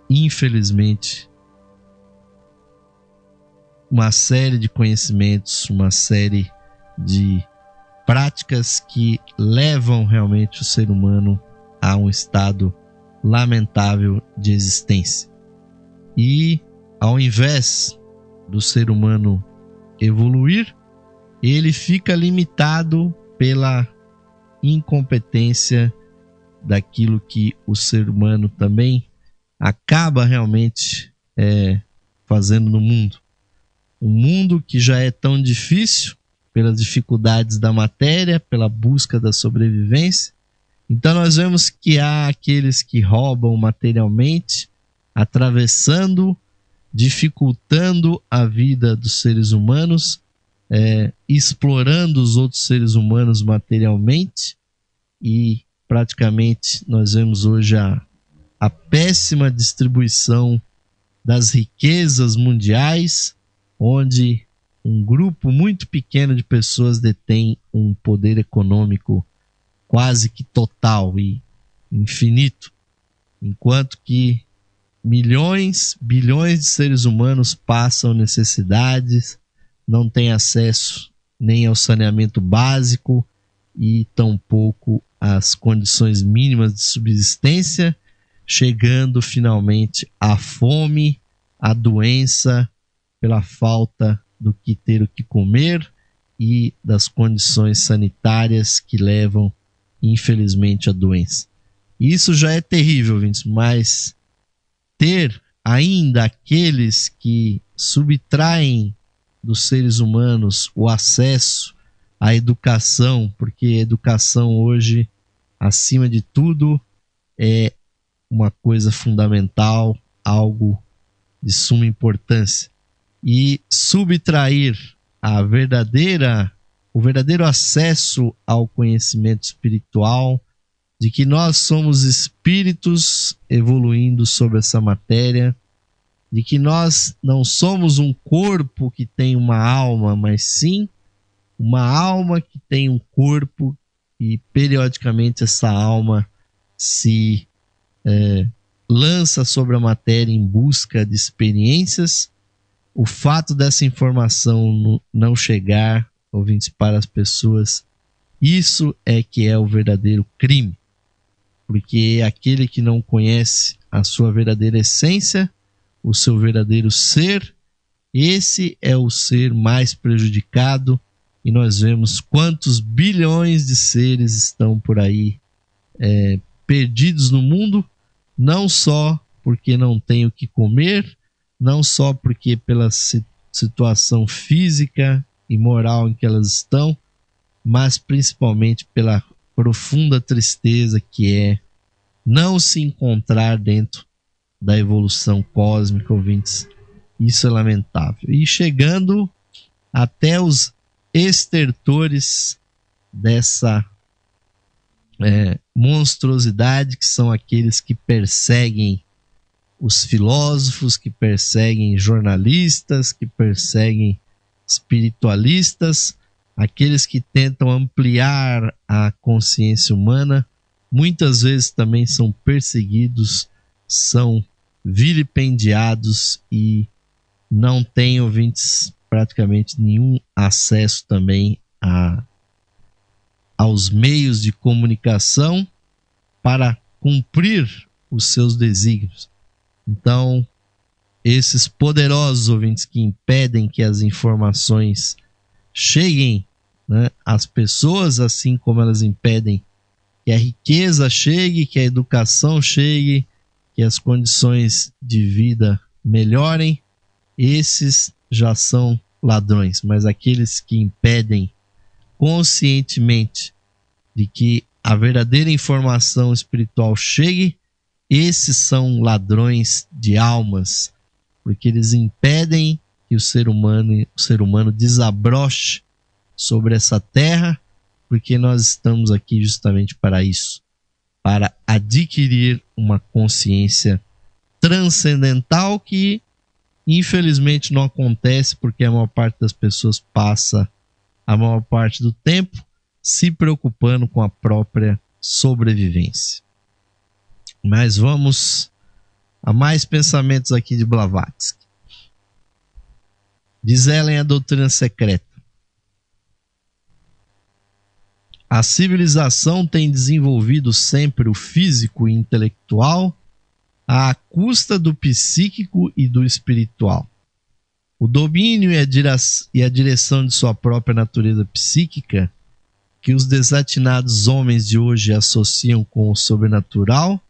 infelizmente, uma série de conhecimentos, uma série de práticas que levam realmente o ser humano a um estado lamentável de existência. E ao invés do ser humano evoluir, ele fica limitado pela incompetência daquilo que o ser humano também acaba realmente fazendo no mundo. Um mundo que já é tão difícil pelas dificuldades da matéria, pela busca da sobrevivência. Então nós vemos que há aqueles que roubam materialmente, atravessando, dificultando a vida dos seres humanos, explorando os outros seres humanos materialmente, e praticamente nós vemos hoje a péssima distribuição das riquezas mundiais, onde um grupo muito pequeno de pessoas detém um poder econômico quase que total e infinito, enquanto que milhões, bilhões de seres humanos passam necessidades, não têm acesso nem ao saneamento básico e tampouco às condições mínimas de subsistência, chegando finalmente à fome, à doença, pela falta do que ter o que comer e das condições sanitárias que levam, infelizmente, à doença. Isso já é terrível, ouvintes, mas ter ainda aqueles que subtraem dos seres humanos o acesso à educação, porque a educação hoje, acima de tudo, é uma coisa fundamental, algo de suma importância. E subtrair o verdadeiro acesso ao conhecimento espiritual, de que nós somos espíritos evoluindo sobre essa matéria, de que nós não somos um corpo que tem uma alma, mas sim uma alma que tem um corpo, e periodicamente essa alma se lança sobre a matéria em busca de experiências. O fato dessa informação não chegar, ouvintes, para as pessoas, isso é que é o verdadeiro crime, porque aquele que não conhece a sua verdadeira essência, o seu verdadeiro ser, esse é o ser mais prejudicado, e nós vemos quantos bilhões de seres estão por aí perdidos no mundo, não só porque não têm o que comer, não só porque pela situação física e moral em que elas estão, mas principalmente pela profunda tristeza que é não se encontrar dentro da evolução cósmica, ouvintes. Isso é lamentável. E chegando até os estertores dessa monstruosidade, que são aqueles que perseguem os filósofos, que perseguem jornalistas, que perseguem espiritualistas, aqueles que tentam ampliar a consciência humana, muitas vezes também são perseguidos, são vilipendiados e não têm, ouvintes, praticamente nenhum acesso também aos meios de comunicação para cumprir os seus desígnios. Então, esses poderosos ouvintes que impedem que as informações cheguem, né, às pessoas, assim como elas impedem que a riqueza chegue, que a educação chegue, que as condições de vida melhorem, esses já são ladrões. Mas aqueles que impedem conscientemente de que a verdadeira informação espiritual chegue, esses são ladrões de almas, porque eles impedem que o ser humano desabroche sobre essa terra, porque nós estamos aqui justamente para isso, para adquirir uma consciência transcendental que infelizmente não acontece, porque a maior parte das pessoas passa a maior parte do tempo se preocupando com a própria sobrevivência. Mas vamos a mais pensamentos aqui de Blavatsky. Diz ela em A Doutrina Secreta: a civilização tem desenvolvido sempre o físico e intelectual à custa do psíquico e do espiritual. O domínio e a direção de sua própria natureza psíquica, que os desatinados homens de hoje associam com o sobrenatural,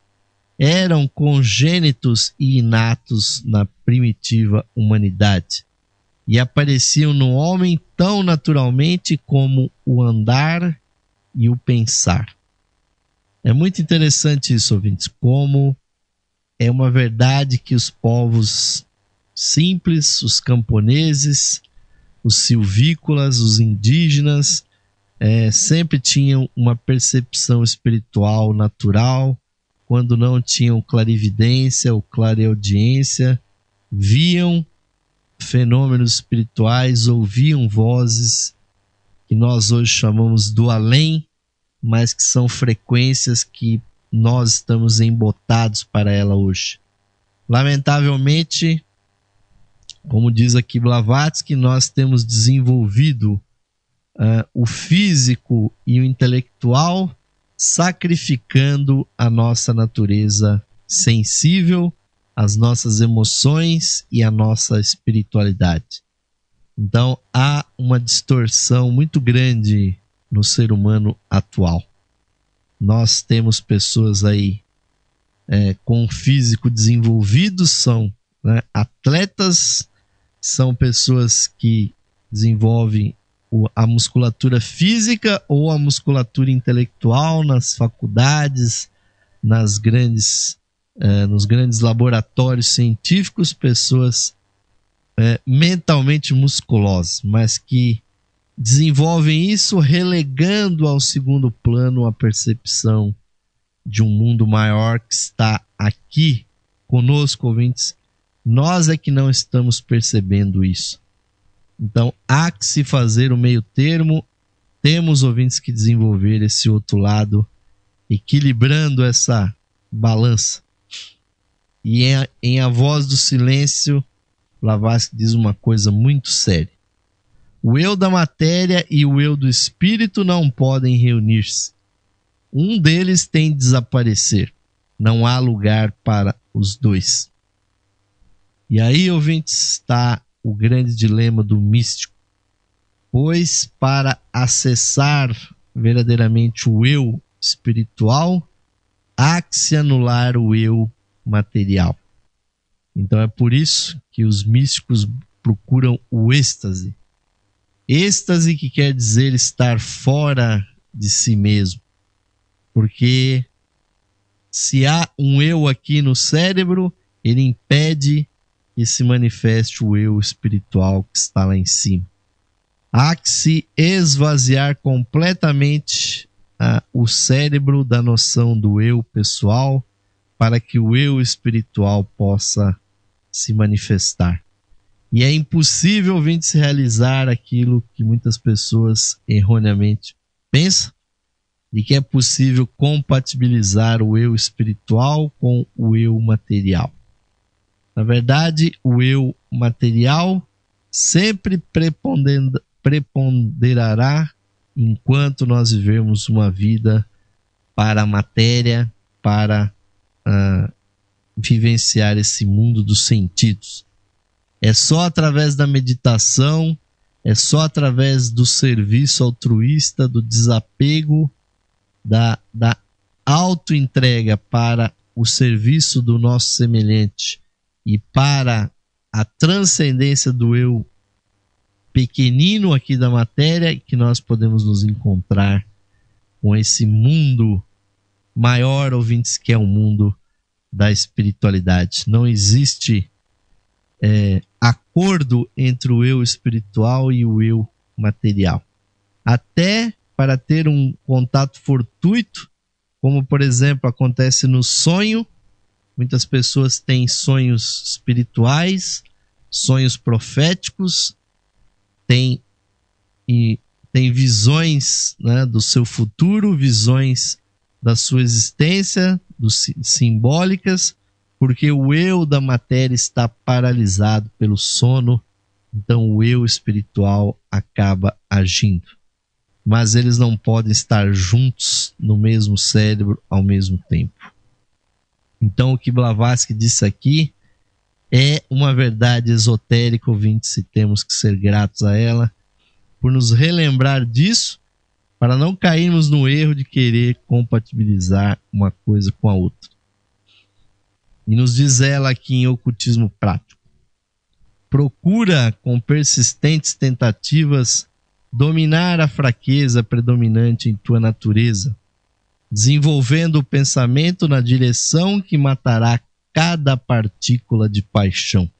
eram congênitos e inatos na primitiva humanidade, e apareciam no homem tão naturalmente como o andar e o pensar. É muito interessante isso, ouvintes, como é uma verdade que os povos simples, os camponeses, os silvícolas, os indígenas, sempre tinham uma percepção espiritual natural. Quando não tinham clarividência ou clareaudiência, viam fenômenos espirituais, ouviam vozes que nós hoje chamamos do além, mas que são frequências que nós estamos embotados para ela hoje. Lamentavelmente, como diz aqui Blavatsky, nós temos desenvolvido o físico e o intelectual, sacrificando a nossa natureza sensível, as nossas emoções e a nossa espiritualidade. Então há uma distorção muito grande no ser humano atual. Nós temos pessoas aí com físico desenvolvido, são, né, atletas, são pessoas que desenvolvem a musculatura física ou a musculatura intelectual nas faculdades, nos grandes laboratórios científicos, pessoas mentalmente musculosas, mas que desenvolvem isso relegando ao segundo plano a percepção de um mundo maior que está aqui conosco, ouvintes. Nós é que não estamos percebendo isso. Então, há que se fazer o meio termo. Temos, ouvintes, que desenvolver esse outro lado, equilibrando essa balança. E em A Voz do Silêncio, Blavatsky diz uma coisa muito séria. O eu da matéria e o eu do espírito não podem reunir-se. Um deles tem de desaparecer. Não há lugar para os dois. E aí, ouvintes, está o grande dilema do místico. Pois para acessar verdadeiramente o eu espiritual, há que se anular o eu material. Então é por isso que os místicos procuram o êxtase. Êxtase que quer dizer estar fora de si mesmo. Porque se há um eu aqui no cérebro, ele impede que se manifeste o eu espiritual que está lá em cima. Há que se esvaziar completamente o cérebro da noção do eu pessoal para que o eu espiritual possa se manifestar. E é impossível, ouvinte, realizar aquilo que muitas pessoas erroneamente pensam, de que é possível compatibilizar o eu espiritual com o eu material. Na verdade, o eu material sempre preponderará enquanto nós vivemos uma vida para a matéria, para vivenciar esse mundo dos sentidos. É só através da meditação, é só através do serviço altruísta, do desapego, da autoentrega para o serviço do nosso semelhante e para a transcendência do eu pequenino aqui da matéria, que nós podemos nos encontrar com esse mundo maior, ouvintes, que é o mundo da espiritualidade. Não existe acordo entre o eu espiritual e o eu material. Até para ter um contato fortuito, como por exemplo acontece no sonho. Muitas pessoas têm sonhos espirituais, sonhos proféticos, têm visões, né, do seu futuro, visões da sua existência, simbólicas, porque o eu da matéria está paralisado pelo sono, então o eu espiritual acaba agindo. Mas eles não podem estar juntos no mesmo cérebro ao mesmo tempo. Então o que Blavatsky disse aqui é uma verdade esotérica, ouvintes, e temos que ser gratos a ela por nos relembrar disso, para não cairmos no erro de querer compatibilizar uma coisa com a outra. E nos diz ela aqui em Ocultismo Prático: procura com persistentes tentativas dominar a fraqueza predominante em tua natureza, desenvolvendo o pensamento na direção que matará cada partícula de paixão.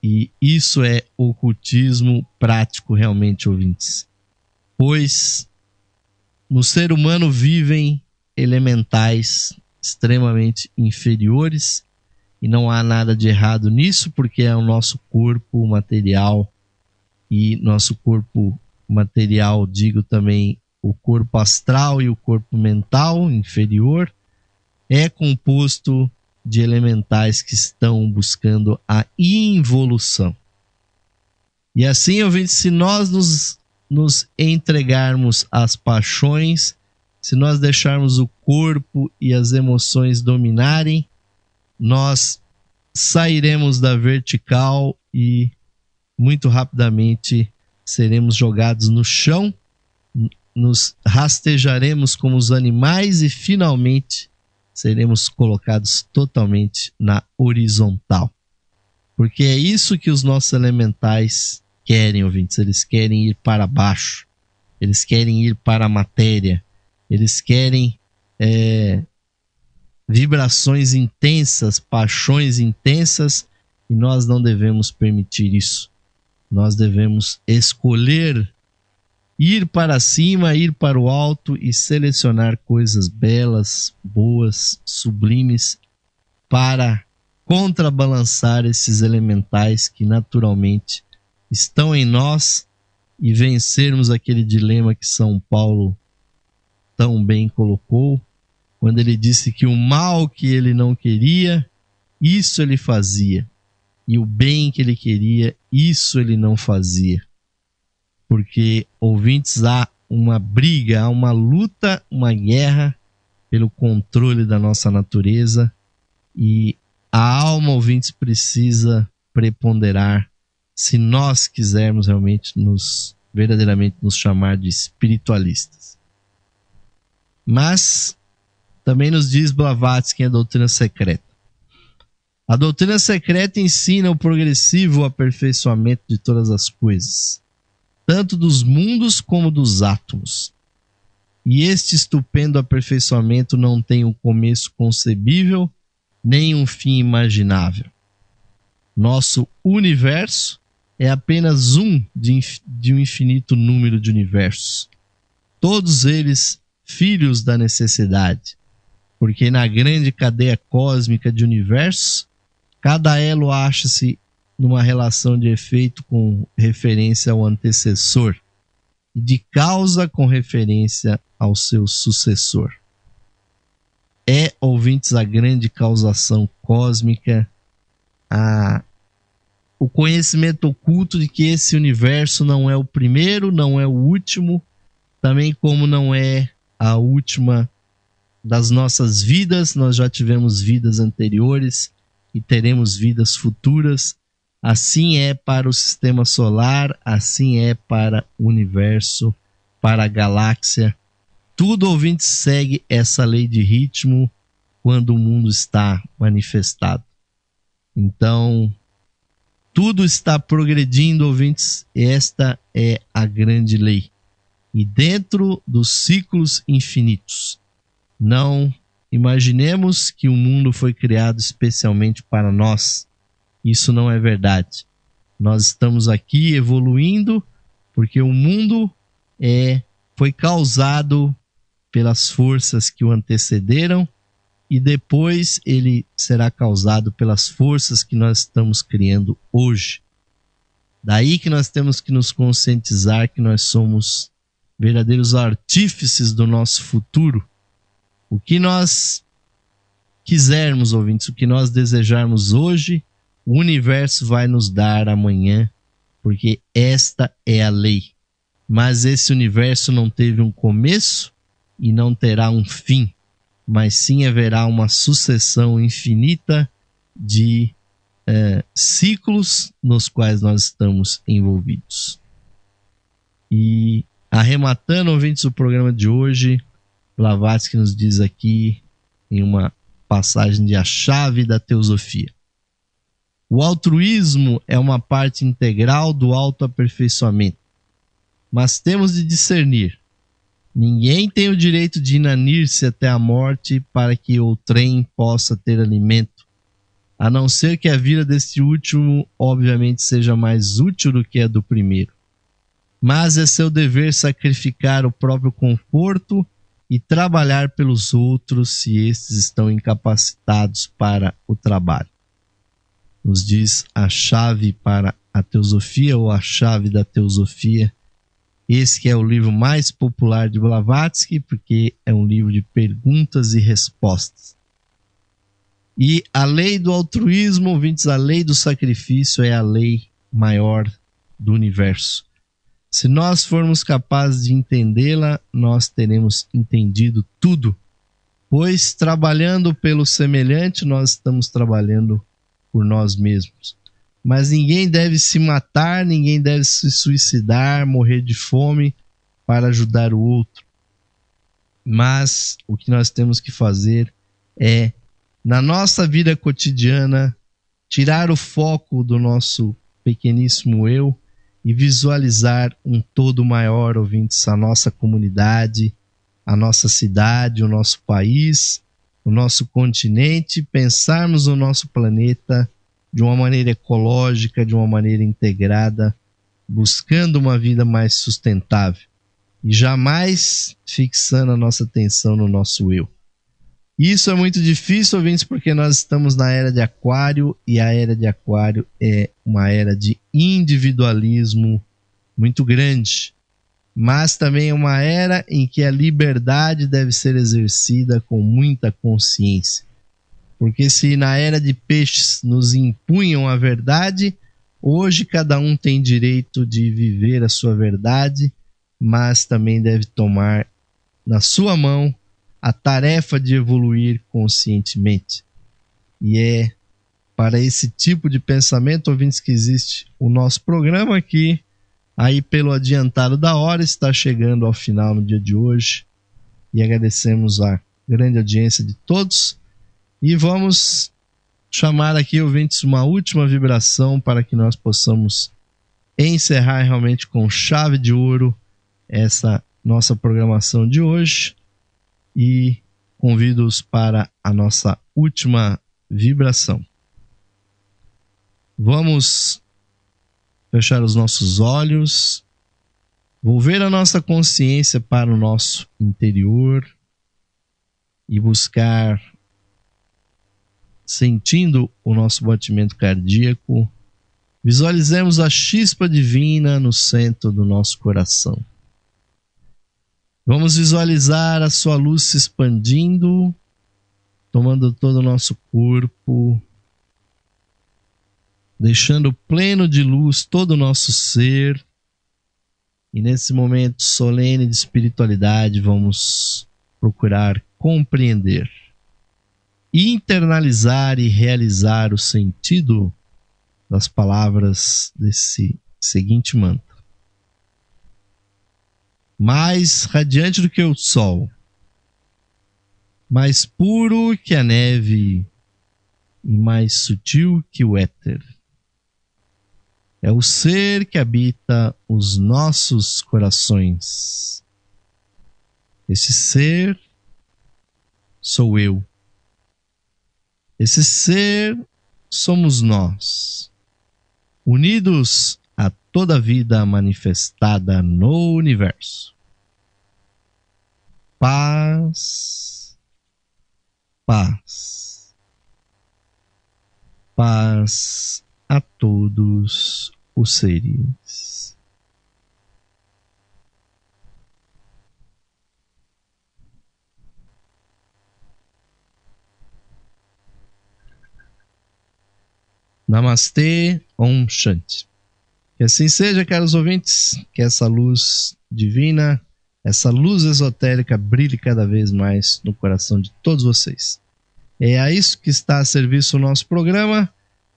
E isso é ocultismo prático realmente, ouvintes. Pois no ser humano vivem elementais extremamente inferiores e não há nada de errado nisso, porque é o nosso corpo material, e nosso corpo material, digo também o corpo astral e o corpo mental inferior, é composto de elementais que estão buscando a involução. E assim, ouvintes, se nós nos entregarmos às paixões, se nós deixarmos o corpo e as emoções dominarem, nós sairemos da vertical e muito rapidamente seremos jogados no chão, nos rastejaremos como os animais e finalmente seremos colocados totalmente na horizontal. Porque é isso que os nossos elementais querem, ouvintes. Eles querem ir para baixo. Eles querem ir para a matéria. Eles querem vibrações intensas, paixões intensas, e nós não devemos permitir isso. Nós devemos escolher ir para cima, ir para o alto e selecionar coisas belas, boas, sublimes, para contrabalançar esses elementais que naturalmente estão em nós e vencermos aquele dilema que São Paulo tão bem colocou, quando ele disse que o mal que ele não queria, isso ele fazia, e o bem que ele queria, isso ele não fazia. Porque, ouvintes, há uma briga, há uma luta, uma guerra pelo controle da nossa natureza, e a alma, ouvintes, precisa preponderar se nós quisermos realmente verdadeiramente nos chamar de espiritualistas. Mas também nos diz Blavatsky a doutrina secreta. A doutrina secreta ensina o progressivo aperfeiçoamento de todas as coisas, tanto dos mundos como dos átomos. E este estupendo aperfeiçoamento não tem um começo concebível, nem um fim imaginável. Nosso universo é apenas um de um infinito número de universos, todos eles filhos da necessidade, porque na grande cadeia cósmica de universos, cada elo acha-se numa relação de efeito com referência ao antecessor e de causa com referência ao seu sucessor. É, ouvintes, a grande causação cósmica, o conhecimento oculto de que esse universo não é o primeiro, não é o último, também como não é a última das nossas vidas. Nós já tivemos vidas anteriores e teremos vidas futuras. Assim é para o sistema solar, assim é para o universo, para a galáxia. Tudo, ouvinte, segue essa lei de ritmo quando o mundo está manifestado. Então, tudo está progredindo, ouvintes. Esta é a grande lei. E dentro dos ciclos infinitos. Não imaginemos que o mundo foi criado especialmente para nós. Isso não é verdade. Nós estamos aqui evoluindo porque o mundo foi causado pelas forças que o antecederam e depois ele será causado pelas forças que nós estamos criando hoje. Daí que nós temos que nos conscientizar que nós somos verdadeiros artífices do nosso futuro. O que nós quisermos, ouvintes, o que nós desejarmos hoje, o universo vai nos dar amanhã, porque esta é a lei. Mas esse universo não teve um começo e não terá um fim, mas sim haverá uma sucessão infinita de ciclos nos quais nós estamos envolvidos. E arrematando, ouvintes, o programa de hoje, Blavatsky nos diz aqui em uma passagem de A Chave da Teosofia: o altruísmo é uma parte integral do autoaperfeiçoamento, mas temos de discernir. Ninguém tem o direito de inanir-se até a morte para que outrem possa ter alimento, a não ser que a vida deste último obviamente seja mais útil do que a do primeiro. Mas é seu dever sacrificar o próprio conforto e trabalhar pelos outros se estes estão incapacitados para o trabalho. Nos diz A Chave para a Teosofia, ou A Chave da Teosofia. Esse que é o livro mais popular de Blavatsky, porque é um livro de perguntas e respostas. E a lei do altruísmo, ouvintes, a lei do sacrifício é a lei maior do universo. Se nós formos capazes de entendê-la, nós teremos entendido tudo, pois trabalhando pelo semelhante, nós estamos trabalhando por nós mesmos. Mas ninguém deve se matar, ninguém deve se suicidar, morrer de fome para ajudar o outro. Mas o que nós temos que fazer é, na nossa vida cotidiana, tirar o foco do nosso pequeníssimo eu e visualizar um todo maior, ouvintes, a nossa comunidade, a nossa cidade, o nosso país, o nosso continente, pensarmos no nosso planeta de uma maneira ecológica, de uma maneira integrada, buscando uma vida mais sustentável e jamais fixando a nossa atenção no nosso eu. Isso é muito difícil, ouvintes, porque nós estamos na era de Aquário e a era de Aquário é uma era de individualismo muito grande, mas também é uma era em que a liberdade deve ser exercida com muita consciência. Porque se na era de Peixes nos impunham a verdade, hoje cada um tem direito de viver a sua verdade, mas também deve tomar na sua mão a tarefa de evoluir conscientemente. E é para esse tipo de pensamento, ouvintes, que existe o nosso programa aqui. Aí, pelo adiantado da hora, está chegando ao final no dia de hoje. E agradecemos a grande audiência de todos. E vamos chamar aqui, ouvintes, uma última vibração para que nós possamos encerrar realmente com chave de ouro essa nossa programação de hoje. E convido-os para a nossa última vibração. Vamos fechar os nossos olhos, volver a nossa consciência para o nosso interior e buscar, sentindo o nosso batimento cardíaco, visualizemos a chispa divina no centro do nosso coração. Vamos visualizar a sua luz se expandindo, tomando todo o nosso corpo, deixando pleno de luz todo o nosso ser. E nesse momento solene de espiritualidade, vamos procurar compreender, internalizar e realizar o sentido das palavras desse seguinte mantra. Mais radiante do que o sol, mais puro que a neve e mais sutil que o éter. É o ser que habita os nossos corações. Esse ser sou eu. Esse ser somos nós, unidos a toda a vida manifestada no universo. Paz, paz, paz a todos os seres. Namastê, Om Shanti. Que assim seja, caros ouvintes, que essa luz divina, essa luz esotérica brilhe cada vez mais no coração de todos vocês. É a isso que está a serviço o nosso programa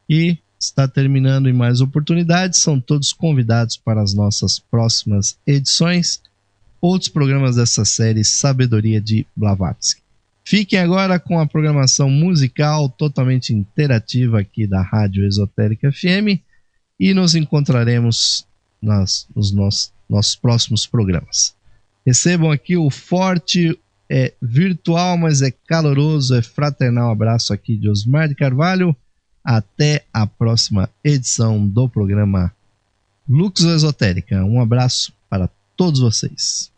e está terminando em mais oportunidades. São todos convidados para as nossas próximas edições, outros programas dessa série Sabedoria de Blavatsky. Fiquem agora com a programação musical totalmente interativa aqui da Rádio Esotérica FM e nos encontraremos nos nossos próximos programas. Recebam aqui o forte, virtual, mas é caloroso, é fraternal abraço aqui de Osmar de Carvalho. Até a próxima edição do programa Lux Esotérica. Um abraço para todos vocês.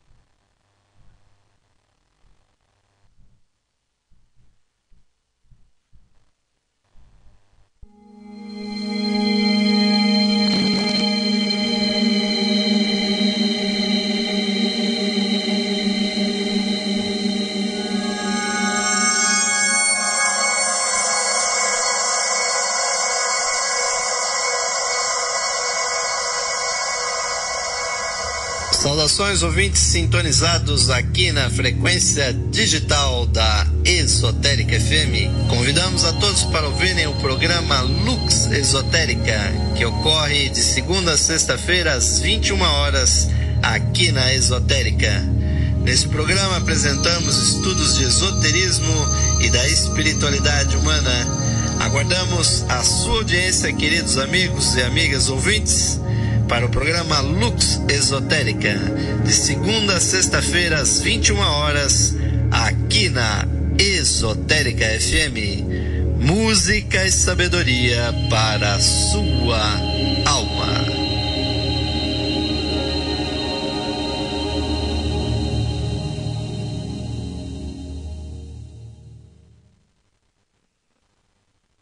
Saudações, ouvintes sintonizados aqui na frequência digital da Esotérica FM. Convidamos a todos para ouvirem o programa Lux Esotérica, que ocorre de segunda a sexta-feira às 21 horas aqui na Esotérica. Nesse programa apresentamos estudos de esoterismo e da espiritualidade humana. Aguardamos a sua audiência, queridos amigos e amigas ouvintes, para o programa Lux Esotérica, de segunda a sexta-feira às 21 horas, aqui na Esotérica FM. Música e sabedoria para a sua alma.